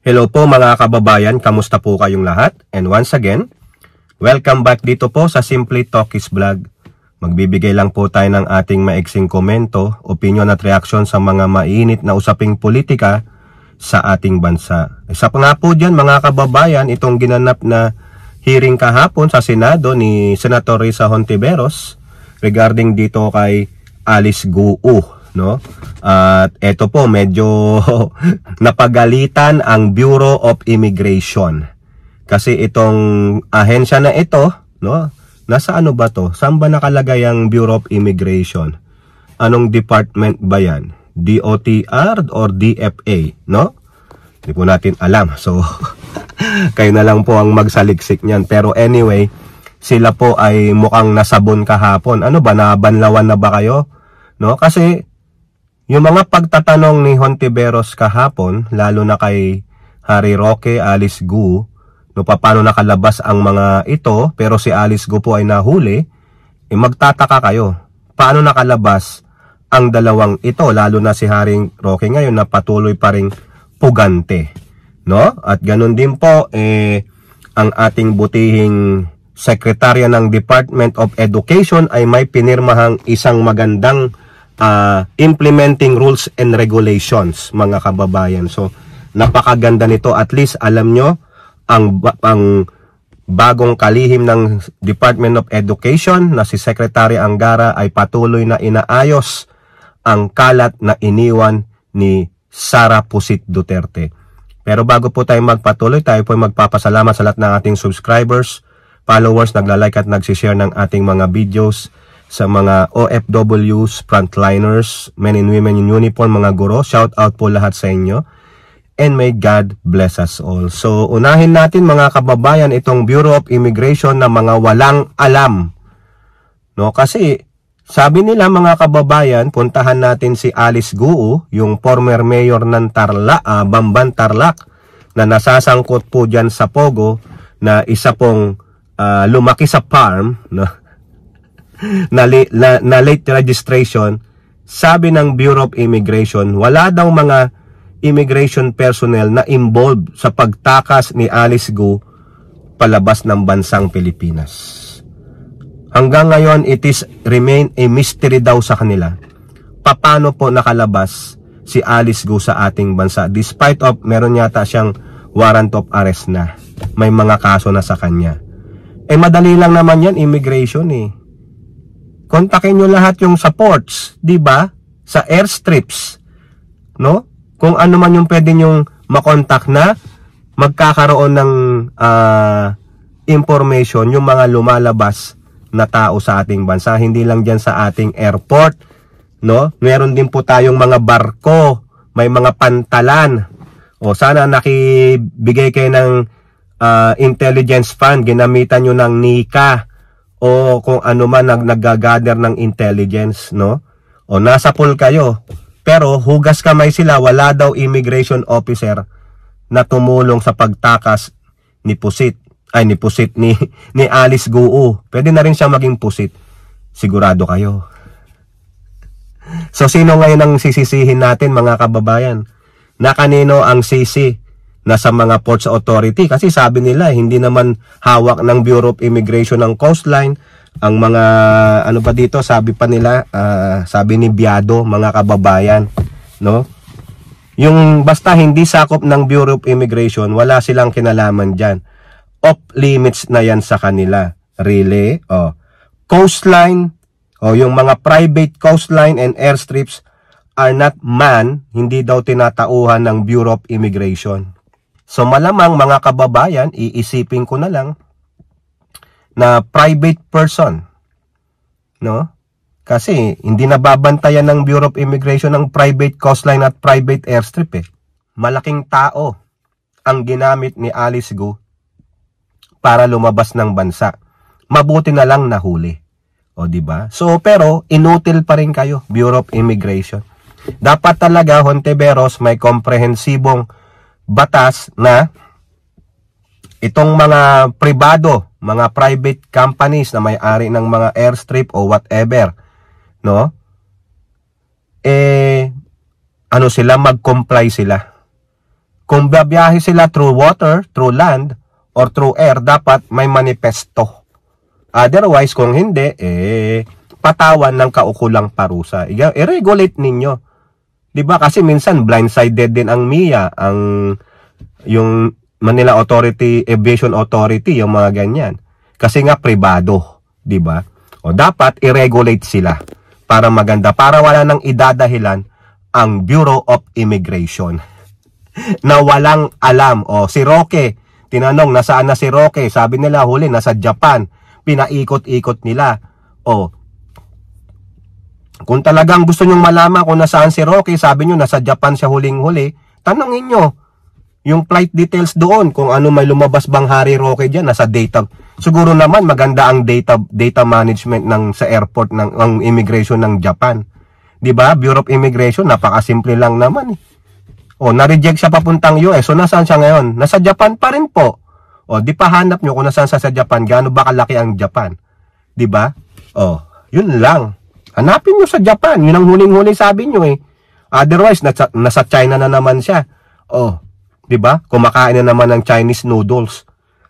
Hello po mga kababayan, kamusta po kayong lahat? And once again, welcome back dito po sa Simply Talkies Vlog. Magbibigay lang po tayo ng ating maiksing komento, opinion at reaksyon sa mga mainit na usaping politika sa ating bansa. Isa pa nga po dyan mga kababayan, itong ginanap na hearing kahapon sa Senado ni Senator Risa Hontiveros regarding dito kay Alice Guo, no? At eto po medyo napagalitan ang Bureau of Immigration. Kasi itong ahensya na ito, no? Nasa ano ba to? Saan ba nakalagay ang Bureau of Immigration? Anong department ba yan? DOTR or DFA, no? Hindi po natin alam. So kayo na lang po ang magsaliksik niyan. Pero anyway, sila po ay mukhang nasabon kahapon. Ano ba, nabanlawan na ba kayo? No? Kasi yung mga pagtatanong ni Hontiveros kahapon, lalo na kay Harry Roque, Alice Guo, no, paano nakalabas ang mga ito, pero si Alice Guo po ay nahuli, magtataka kayo. Paano nakalabas ang dalawang ito, lalo na si Harry Roque ngayon na patuloy pa ring pugante, no? At ganun din po, ang ating butihing sekretarya ng Department of Education ay may pinirmahang isang magandang implementing rules and regulations, mga kababayan. So napakaganda nito. At least alam nyo ang bagong kalihim ng Department of Education na si Secretary Angara ay patuloy na inaayos ang kalat na iniwan ni Sara Pusit Duterte. Pero bago po tayo magpatuloy, tayo po magpapasalamat sa lahat ng ating subscribers, followers, nagla-like at nagsishare ng ating mga videos, sa mga OFWs, frontliners, men and women in uniform, mga guro. Shout out po lahat sa inyo. And may God bless us all. So unahin natin mga kababayan itong Bureau of Immigration na mga walang alam. No, kasi sabi nila mga kababayan, puntahan natin si Alice Guo, yung former mayor ng Bamban Tarlac, na nasasangkot po dyan sa Pogo, na isa pong lumaki sa farm, no? na late registration. Sabi ng Bureau of Immigration, wala daw mga immigration personnel na involved sa pagtakas ni Alice Guo palabas ng bansang Pilipinas. Hanggang ngayon, it is remain a mystery daw sa kanila. Paano po nakalabas si Alice Guo sa ating bansa? Despite of meron yata siyang warrant of arrest na. May mga kaso na sa kanya. Madali lang naman yan, immigration Kontakin nyo lahat yung sa ports, di ba? Sa airstrips, no? Kung ano man yung pwede nyong makontak na magkakaroon ng information yung mga lumalabas na tao sa ating bansa. Hindi lang dyan sa ating airport, no? Meron din po tayong mga barko, may mga pantalan. O sana nakibigay kayo ng intelligence fund, ginamitan nyo ng NICA, o kung ano man nag-gather ng intelligence, no? O nasa pool kayo, pero hugas kamay sila, wala daw immigration officer na tumulong sa pagtakas ni Alice Guo. Pwede na rin siya maging pusit. Sigurado kayo. So sino ngayon ang sisisihin natin mga kababayan? Na kanino ang sisi? Nasa mga ports authority, kasi sabi nila hindi naman hawak ng Bureau of Immigration ng coastline. Ang mga ano pa dito, sabi pa nila, sabi ni Biado, mga kababayan, no? Yung basta hindi sakop ng Bureau of Immigration, wala silang kinalaman diyan. Off limits na yan sa kanila. Really? Coastline, yung mga private coastline and airstrips are not manned, hindi daw tinatauhan ng Bureau of Immigration. So malamang mga kababayan, iisipin ko na lang na private person, no? Kasi hindi nababantayan ng Bureau of Immigration ng private coastline at private airstrip Malaking tao ang ginamit ni Alice Guo para lumabas ng bansa. Mabuti na lang nahuli. O di ba? So pero inutil pa rin kayo, Bureau of Immigration. Dapat talaga Hontiveros may komprehensibong batas na itong mga pribado, mga private companies na may-ari ng mga airstrip o whatever, no? Ano sila, mag-comply sila. Kung babiyahe sila through water, through land, or through air, dapat may manifesto. Otherwise, kung hindi, patawan ng kaukulang parusa. I-regulate ninyo. Diba? Kasi minsan, blindsided din ang MIA, yung Manila Aviation Authority, yung mga ganyan. Kasi nga, pribado. Diba? O dapat, i-regulate sila para maganda. Para wala nang idadahilan ang Bureau of Immigration na walang alam. O, si Roque, tinanong, nasaan na si Roque? Sabi nila, huli, nasa Japan. Pinaikot-ikot nila. O, kung talagang gusto nyong malaman kung nasaan si Roque, sabi nyo, nasa Japan siya huling-huli, tanongin nyo yung flight details doon, kung ano may lumabas bang Harry Roque dyan, nasa data. Siguro naman, maganda ang data management sa airport ng immigration ng Japan. Diba? Bureau of Immigration, napakasimple lang naman. O, na-reject siya papuntang US. So, nasaan siya ngayon? Nasa Japan pa rin po. O, di pa hanap nyo kung nasaan sa Japan. Gaano ba kalaki ang Japan? Diba? O, yun lang. Hanapin nyo sa Japan. Yun ang huling-huling sabi nyo eh. Otherwise, nasa China na naman siya. O, diba? Kumakain na naman ng Chinese noodles.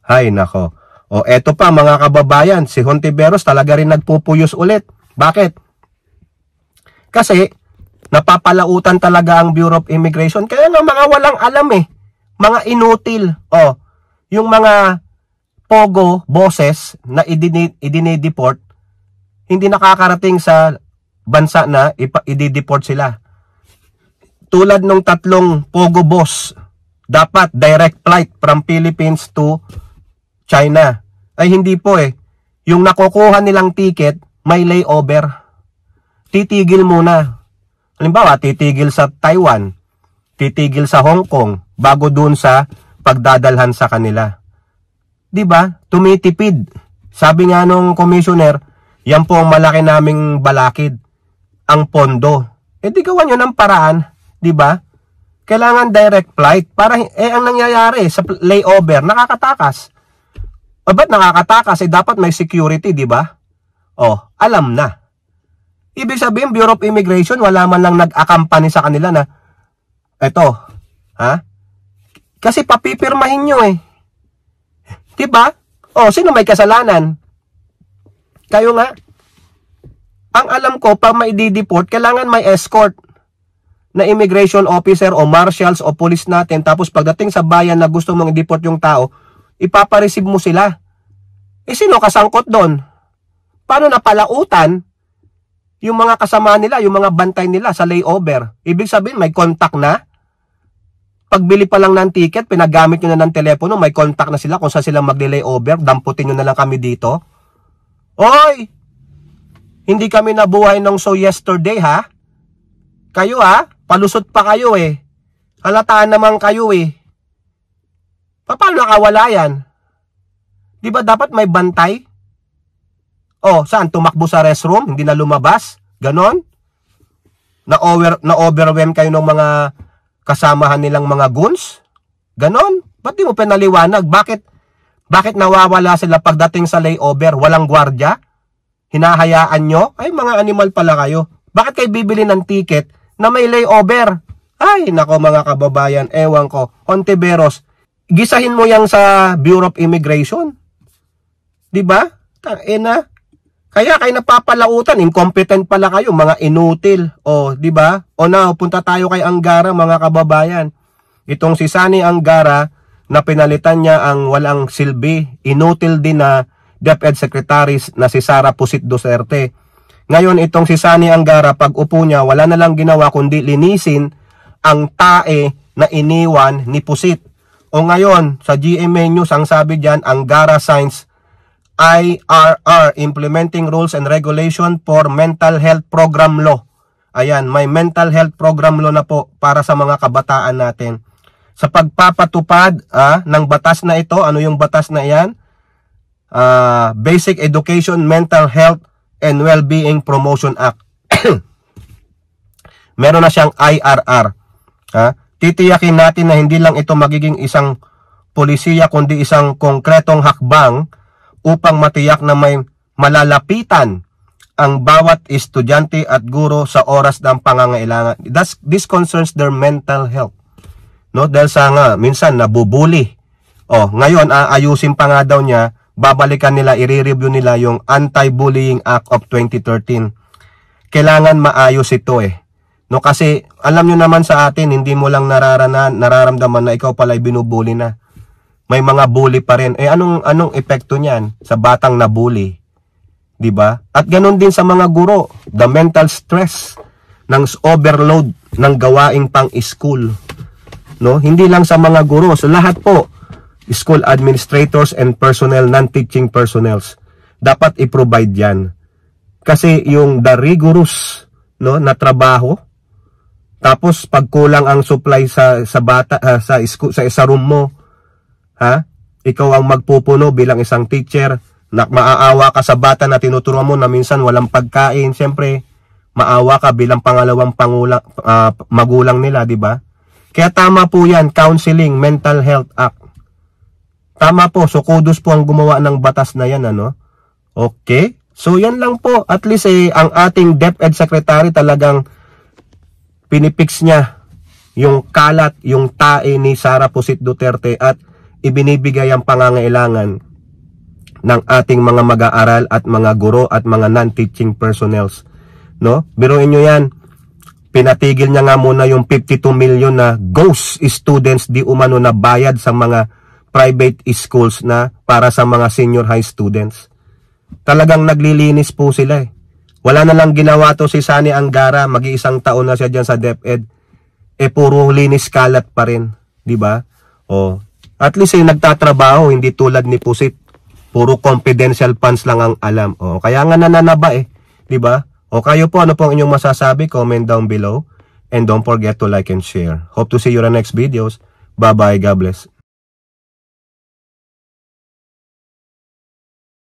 Hay, nako. O, eto pa mga kababayan. Si Hontiveros talaga rin nagpupuyos ulit. Bakit? Kasi, napapalautan talaga ang Bureau of Immigration. Kaya nga mga walang alam eh. Mga inutil. O, yung mga pogo, bosses na idinideport, hindi nakakarating sa bansa na idideport sila. Tulad nung 3 pogo boss, dapat direct flight from Philippines to China. Ay hindi po eh. Yung nakukuha nilang ticket, may layover. Titigil muna. Halimbawa, titigil sa Taiwan, titigil sa Hong Kong, bago dun sa pagdadalhan sa kanila. Diba? Tumitipid. Sabi nga nung commissioner, yan po ang malaki naming balakid, ang pondo. Di gawan nyo ng paraan, diba? Kailangan direct flight. Para, ang nangyayari sa layover, nakakatakas. O ba't nakakatakas? Dapat may security, diba? O, alam na. Ibig sabihin, Bureau of Immigration, wala man lang nag-accompany sa kanila na, eto, ha? Kasi papipirmahin nyo eh. Diba? O, sino may kasalanan? Kayo nga. Ang alam ko, pag maidideport, kailangan may escort na immigration officer o marshals o police natin. Tapos pagdating sa bayan na gusto mong i-deport yung tao, ipapareceive mo sila. Sino kasangkot doon? Paano napalautan yung mga kasama nila, yung mga bantay nila sa layover? Ibig sabihin, may contact na. Pagbili pa lang ng ticket, pinagamit nyo na ng telepono, may contact na sila kung saan sila mag-layover. Damputin nyo na lang kami dito. Oy! Hindi kami nabuhay nung so yesterday ha? Kayo ha? Palusot pa kayo eh. Halataan naman kayo eh. Paano nakawala yan? Di ba dapat may bantay? Oh, saan? Tumakbo sa restroom? Hindi na lumabas? Ganon? Na-overwhelm kayo ng mga kasamahan nilang mga goons? Ganon? Ba't di mo pinaliwanag? Bakit nawawala sila pagdating sa layover? Walang gwardya? Hinahayaan nyo? Ay, mga animal pala kayo. Bakit kayo bibili ng ticket na may layover? Ay, nako mga kababayan, ewan ko. Hontiveros, gisahin mo yang sa Bureau of Immigration. Diba? Tangina. Kaya kayo napapalautan, incompetent pala kayo, mga inutil. O, diba? O na, punta tayo kay Angara, mga kababayan. Itong si Sani Angara, na pinalitan niya ang walang silbi, inutil din na DepEd Secretary na si Sara Pusit Duterte. Ngayon itong si Sani Angara, pag upo niya, wala na lang ginawa kundi linisin ang tae na iniwan ni Pusit. O ngayon, sa GMA News, ang sabi dyan, Angara signs IRR, Implementing Rules and Regulation for Mental Health Program Law. Ayan, may mental health program law na po para sa mga kabataan natin. Sa pagpapatupad ng batas na ito, ano yung batas na yan? Basic Education, Mental Health, and Well-Being Promotion Act. Meron na siyang IRR. Titiyakin natin na hindi lang ito magiging isang polisiya, kundi isang konkretong hakbang upang matiyak na may malalapitan ang bawat estudyante at guro sa oras ng pangangailangan. This concerns their mental health. no? Dahil sa nga minsan nabubuli. Ngayon aayusin pa nga daw niya, babalikan nila, i-review nila yung Anti-Bullying Act of 2013. Kailangan maayos ito no, kasi alam nyo naman sa atin, hindi mo lang nararamdaman na ikaw pala ay binubuli na. May mga bully pa rin. Anong epekto niyan sa batang nabully? 'Di ba? At ganoon din sa mga guro, the mental stress ng overload ng gawaing pang-school. No, hindi lang sa mga guro, so lahat po, school administrators and personnel, non-teaching personnels, dapat i-provide 'yan. Kasi yung the rigorous, no, na trabaho, tapos pag kulang ang supply sa bata sa school, sa room mo, ikaw ang magpupuno bilang isang teacher, maaawa ka sa bata na tinuturuan mo na minsan walang pagkain. Siyempre, maawa ka bilang pangalawang magulang nila, di ba? Kaya tama po yan, Counseling Mental Health Act. Tama po, so kudos po ang gumawa ng batas na yan, ano? Okay? So yan lang po, at least ang ating DepEd Secretary talagang pinipix niya yung kalat, yung tae ni Sara Pusit Duterte at ibinibigay ang pangangailangan ng ating mga mag-aaral at mga guro at mga non-teaching personnels. No? Biruin nyo yan, pinatigil niya nga muna yung 52 million na ghost students di umano na bayad sa mga private schools na para sa mga senior high students. Talagang naglilinis po sila Wala na lang ginawa to si Sani Angara, mag-iisang taon na siya dyan sa DepEd. Puro linis kalat pa rin, di ba? At least nagtatrabaho, hindi tulad ni Pusit. Puro confidential funds lang ang alam. Kaya nga nananaba di ba? Kayo po, ano po ang inyong masasabi? Comment down below. And don't forget to like and share. Hope to see you in the next videos. Bye-bye. God bless.